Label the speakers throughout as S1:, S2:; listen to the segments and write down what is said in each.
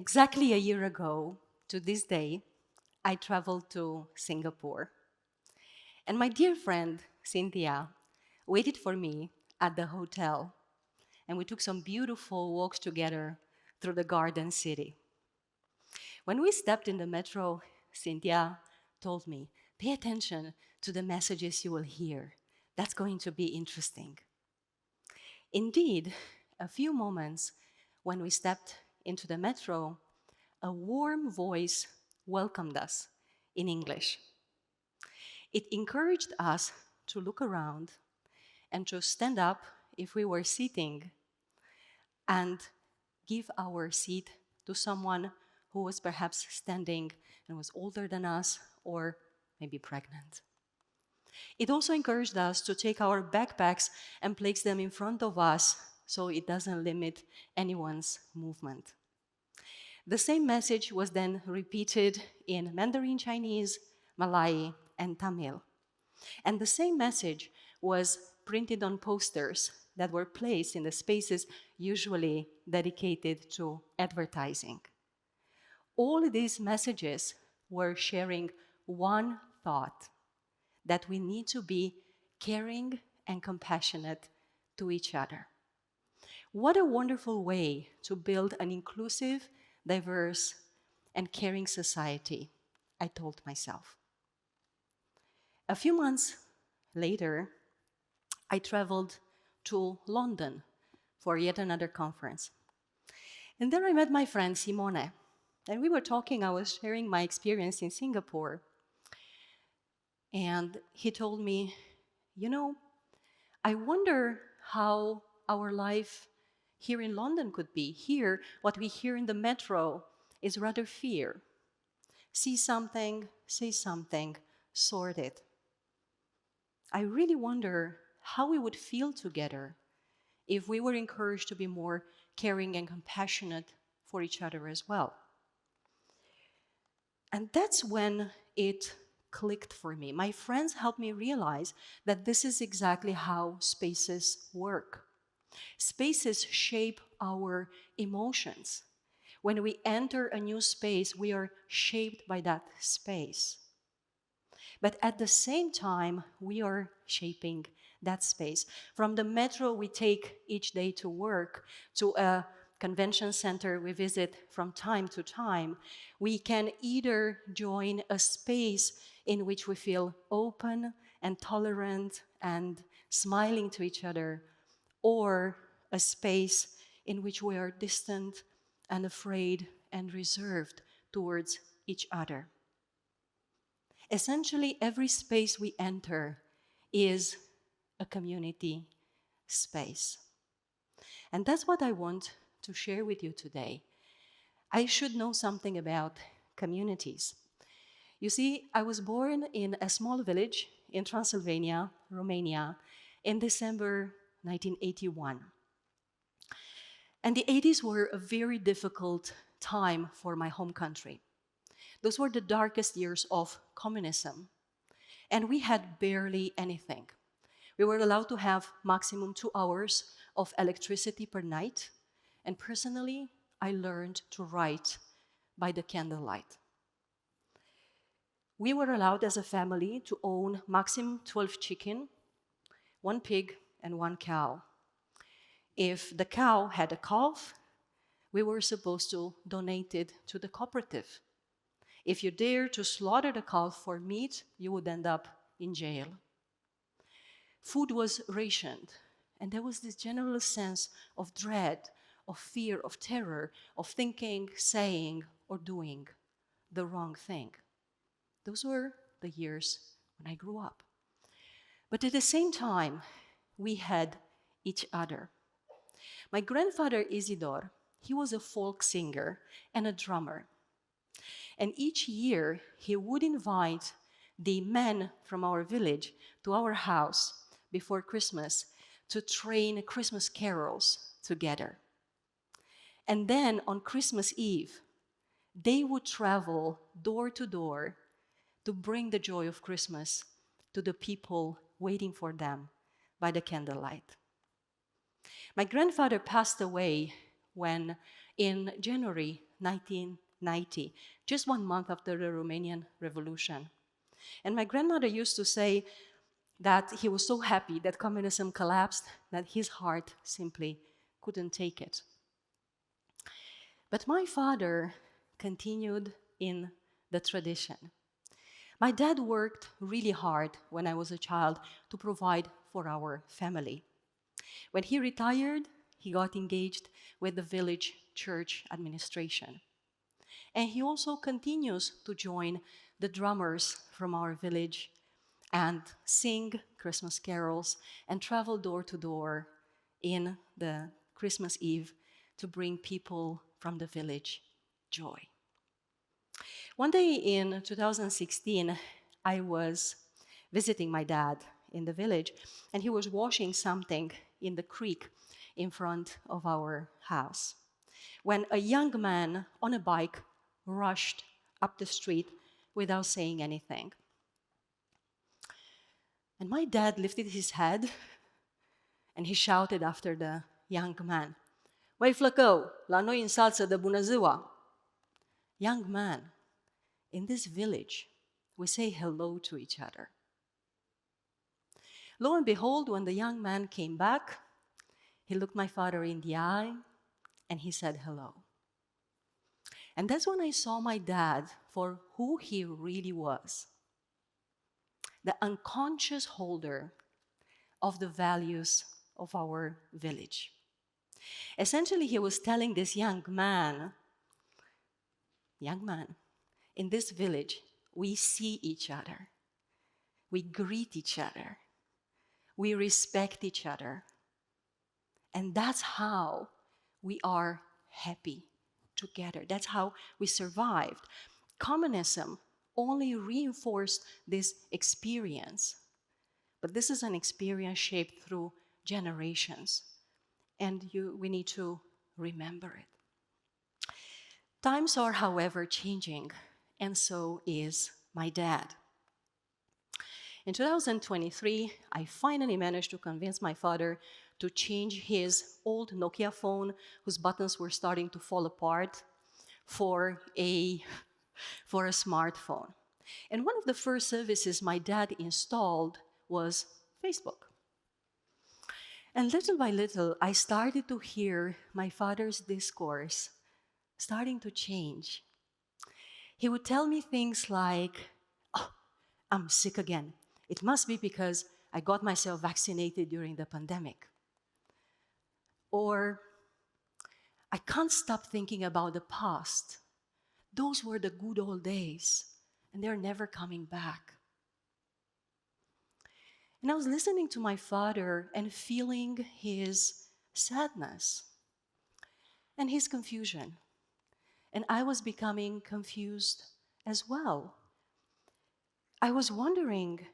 S1: Exactly a year ago, to this day, I traveled to Singapore. And my dear friend, Cynthia, waited for me at the hotel. And we took some beautiful walks together through the garden city. When we stepped in the metro, Cynthia told me, pay attention to the messages you will hear. That's going to be interesting. Indeed, a few moments when we stepped into the metro, a warm voice welcomed us in English. It encouraged us to look around and to stand up if we were sitting and give our seat to someone who was perhaps standing and was older than us or maybe pregnant. It also encouraged us to take our backpacks and place them in front of us so it doesn't limit anyone's movement. The same message was then repeated in Mandarin Chinese, Malay, and Tamil. And the same message was printed on posters that were placed in the spaces usually dedicated to advertising. All these messages were sharing one thought, that we need to be caring and compassionate to each other. What a wonderful way to build an inclusive, diverse, and caring society, I told myself. A few months later, I traveled to London for yet another conference. And there I met my friend Simone. And we were talking, I was sharing my experience in Singapore. And he told me, you know, I wonder how our life here in London could be. Here, what we hear in the metro is rather fear. See something, say something, sort it. I really wonder how we would feel together if we were encouraged to be more caring and compassionate for each other as well. And that's when it clicked for me. My friends helped me realize that this is exactly how spaces work. Spaces shape our emotions. When we enter a new space, we are shaped by that space. But at the same time, we are shaping that space. From the metro we take each day to work, to a convention center we visit from time to time, we can either join a space in which we feel open and tolerant and smiling to each other, or a space in which we are distant and afraid and reserved towards each other. Essentially, every space we enter is a community space. And that's what I want to share with you today. I should know something about communities. You see, I was born in a small village in Transylvania, Romania, in December 1981. And the 80s were a very difficult time for my home country. Those were the darkest years of communism. And we had barely anything. We were allowed to have maximum 2 hours of electricity per night. And personally, I learned to write by the candlelight. We were allowed as a family to own maximum 12 chicken, 1 pig, and 1 cow. If the cow had a calf, we were supposed to donate it to the cooperative. If you dared to slaughter the calf for meat, you would end up in jail. Food was rationed, and there was this general sense of dread, of fear, of terror, of thinking, saying, or doing the wrong thing. Those were the years when I grew up. But at the same time, we had each other. My grandfather Isidore, he was a folk singer and a drummer. And each year, he would invite the men from our village to our house before Christmas to train Christmas carols together. And then on Christmas Eve, they would travel door to door to bring the joy of Christmas to the people waiting for them by the candlelight. My grandfather passed away when, in January 1990, just 1 month after the Romanian Revolution. And my grandmother used to say that he was so happy that communism collapsed that his heart simply couldn't take it. But my father continued in the tradition. My dad worked really hard when I was a child to provide for our family. When he retired, he got engaged with the village church administration. And he also continues to join the drummers from our village and sing Christmas carols and travel door to door in the Christmas Eve to bring people from the village joy. One day in 2016, I was visiting my dad in the village, and he was washing something in the creek in front of our house, when a young man on a bike rushed up the street without saying anything. And my dad lifted his head and he shouted after the young man, "Măi flăcău, la noi în salță de bună ziua." Young man, in this village, we say hello to each other. Lo and behold, when the young man came back, he looked my father in the eye and he said hello. And that's when I saw my dad for who he really was, the unconscious holder of the values of our village. Essentially, he was telling this young man, in this village, we see each other, we greet each other, we respect each other, and that's how we are happy together. That's how we survived. Communism only reinforced this experience, but this is an experience shaped through generations, and we need to remember it. Times are, however, changing, and so is my dad. In 2023, I finally managed to convince my father to change his old Nokia phone, whose buttons were starting to fall apart, for a smartphone. And one of the first services my dad installed was Facebook. And little by little, I started to hear my father's discourse starting to change. He would tell me things like, "Oh, I'm sick again. It must be because I got myself vaccinated during the pandemic." Or, "I can't stop thinking about the past. Those were the good old days, and they're never coming back." And I was listening to my father and feeling his sadness and his confusion. And I was becoming confused as well. I was wondering,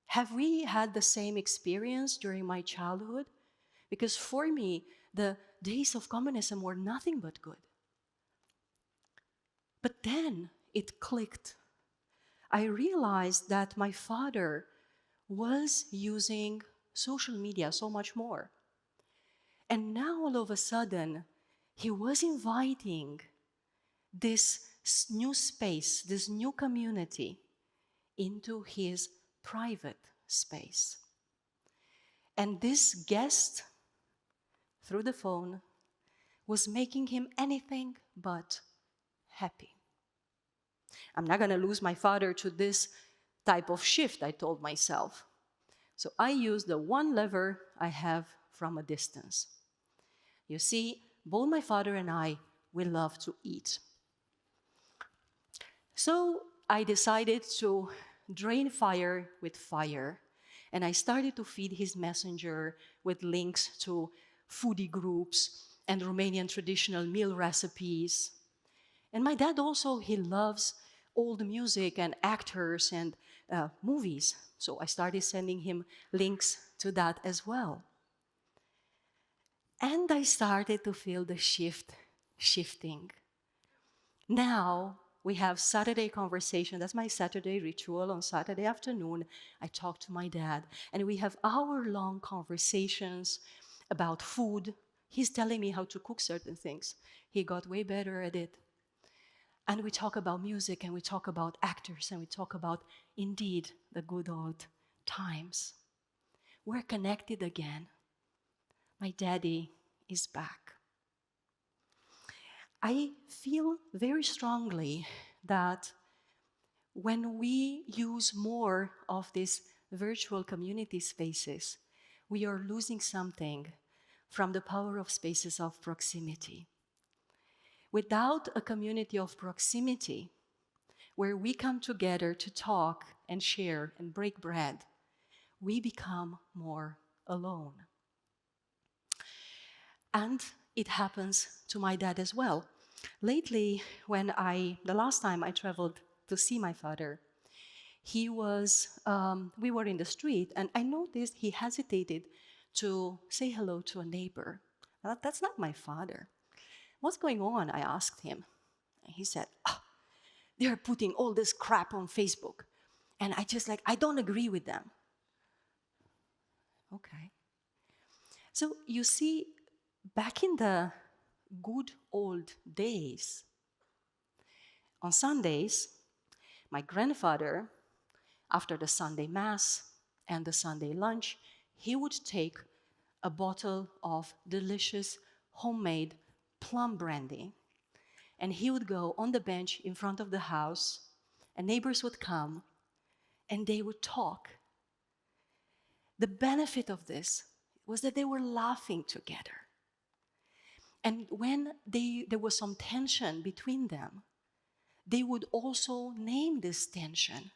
S1: have we had the same experience during my childhood? Because for me, the days of communism were nothing but good. But then it clicked. I realized that my father was using social media so much more. And now all of a sudden, he was inviting this new space, this new community, into his private space. And this guest, through the phone, was making him anything but happy. I'm not going to lose my father to this type of shift, I told myself. So I used the one lever I have from a distance. You see, both my father and I, we love to eat. So I decided to drain fire with fire, and I started to feed his messenger with links to foodie groups and Romanian traditional meal recipes. And my dad also, he loves old music and actors and movies. So I started sending him links to that as well. And I started to feel the shifting. Now we have Saturday conversation. That's my Saturday ritual. On Saturday afternoon, I talk to my dad, and we have hour-long conversations about food, He's telling me how to cook certain things. He got way better at it. And we talk about music, and we talk about actors, and we talk about, indeed, the good old times. We're connected again. My daddy is back. I feel very strongly that when we use more of these virtual community spaces, we are losing something from the power of spaces of proximity. Without a community of proximity, where we come together to talk and share and break bread, we become more alone. And it happens to my dad as well. Lately, the last time I traveled to see my father, we were in the street, and I noticed he hesitated to say hello to a neighbor. That's not my father. What's going on? I asked him. And he said, they're putting all this crap on Facebook. And I don't agree with them. Okay. So you see, back in the good old days, on Sundays, my grandfather, after the Sunday Mass and the Sunday lunch, he would take a bottle of delicious homemade plum brandy, and he would go on the bench in front of the house, and neighbors would come, and they would talk. The benefit of this was that they were laughing together. And when there was some tension between them, they would also name this tension,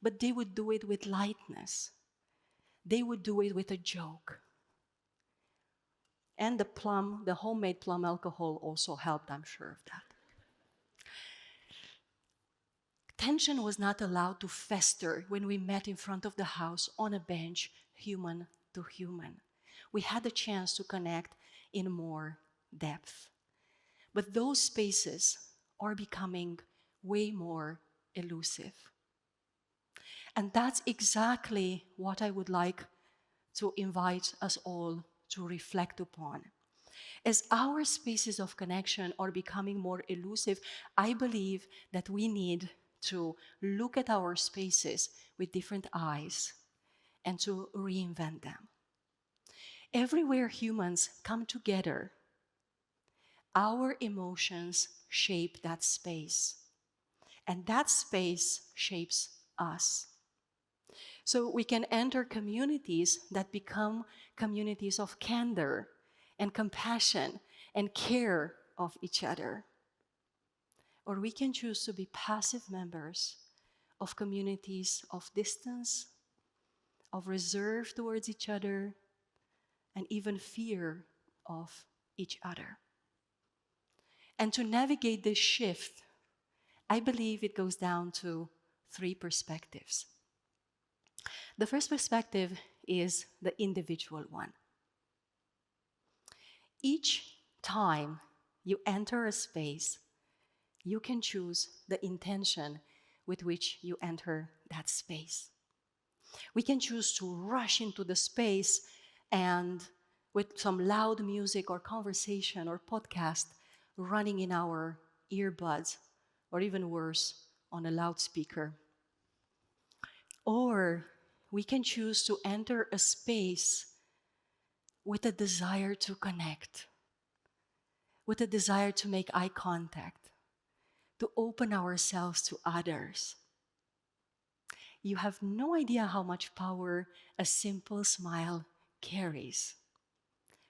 S1: but they would do it with lightness. They would do it with a joke. And the homemade plum alcohol also helped, I'm sure of that. Tension was not allowed to fester when we met in front of the house on a bench, human to human. We had a chance to connect in more depth. But those spaces are becoming way more elusive. And that's exactly what I would like to invite us all to reflect upon. As our spaces of connection are becoming more elusive, I believe that we need to look at our spaces with different eyes and to reinvent them. Everywhere humans come together, our emotions shape that space, and that space shapes us. So we can enter communities that become communities of candor and compassion and care of each other. Or we can choose to be passive members of communities of distance, of reserve towards each other, and even fear of each other. And to navigate this shift, I believe it goes down to 3 perspectives. The first perspective is the individual one. Each time you enter a space, you can choose the intention with which you enter that space. We can choose to rush into the space and with some loud music or conversation or podcast running in our earbuds, or even worse, on a loudspeaker. Or we can choose to enter a space with a desire to connect, with a desire to make eye contact, to open ourselves to others. You have no idea how much power a simple smile carries.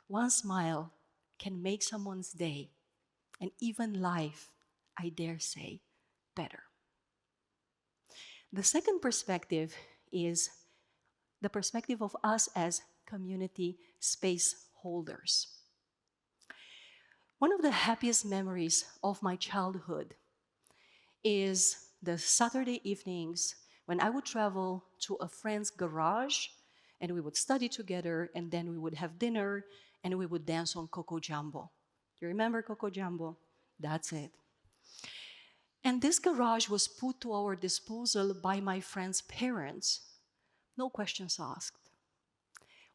S1: One smile can make someone's day, and even life, I dare say, better. The second perspective is the perspective of us as community space holders. One of the happiest memories of my childhood is the Saturday evenings when I would travel to a friend's garage and we would study together, and then we would have dinner and we would dance on Coco Jumbo. Do you remember Coco Jumbo? That's it. And this garage was put to our disposal by my friend's parents. No questions asked.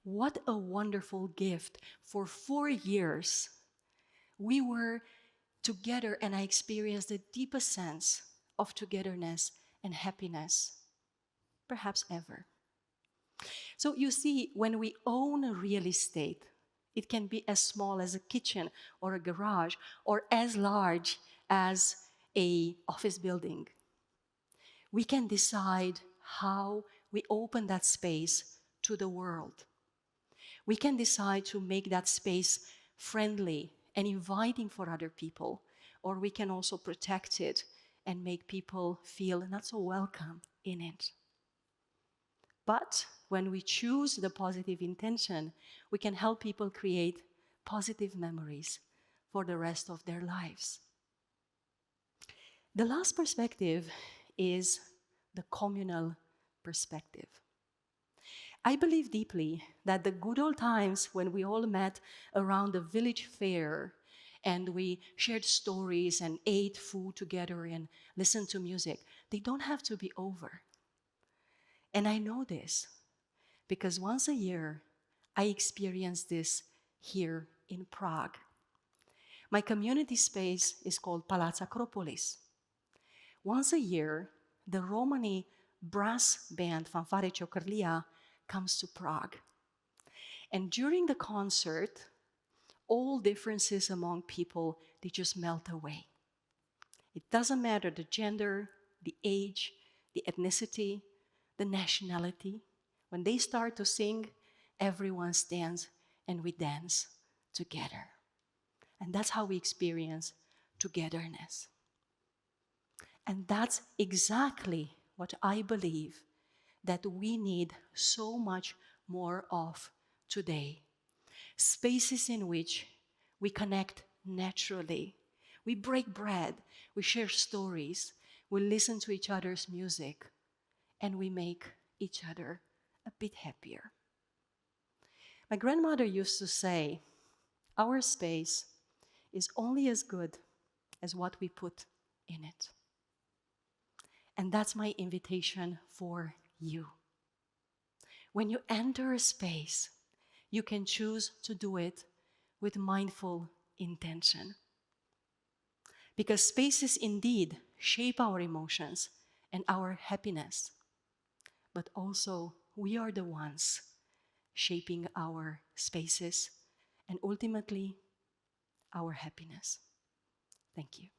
S1: What a wonderful gift. For 4 years, we were together, and I experienced the deepest sense of togetherness and happiness, perhaps ever. So you see, when we own a real estate, it can be as small as a kitchen or a garage, or as large as a office building. We can decide how we open that space to the world. We can decide to make that space friendly and inviting for other people, or we can also protect it and make people feel not so welcome in it. But when we choose the positive intention, we can help people create positive memories for the rest of their lives. The last perspective is the communal perspective. I believe deeply that the good old times when we all met around the village fair and we shared stories and ate food together and listened to music, they don't have to be over. And I know this because once a year, I experience this here in Prague. My community space is called Palaz Acropolis. Once a year, the Romani brass band Fanfare Ciocărlia comes to Prague. And during the concert, all differences among people, they just melt away. It doesn't matter the gender, the age, the ethnicity, the nationality. When they start to sing, everyone stands and we dance together. And that's how we experience togetherness. And that's exactly what I believe that we need so much more of today. Spaces in which we connect naturally. We break bread, we share stories, we listen to each other's music, and we make each other a bit happier. My grandmother used to say, our space is only as good as what we put in it. And that's my invitation for you. When you enter a space, you can choose to do it with mindful intention. Because spaces indeed shape our emotions and our happiness, but also we are the ones shaping our spaces and ultimately our happiness. Thank you.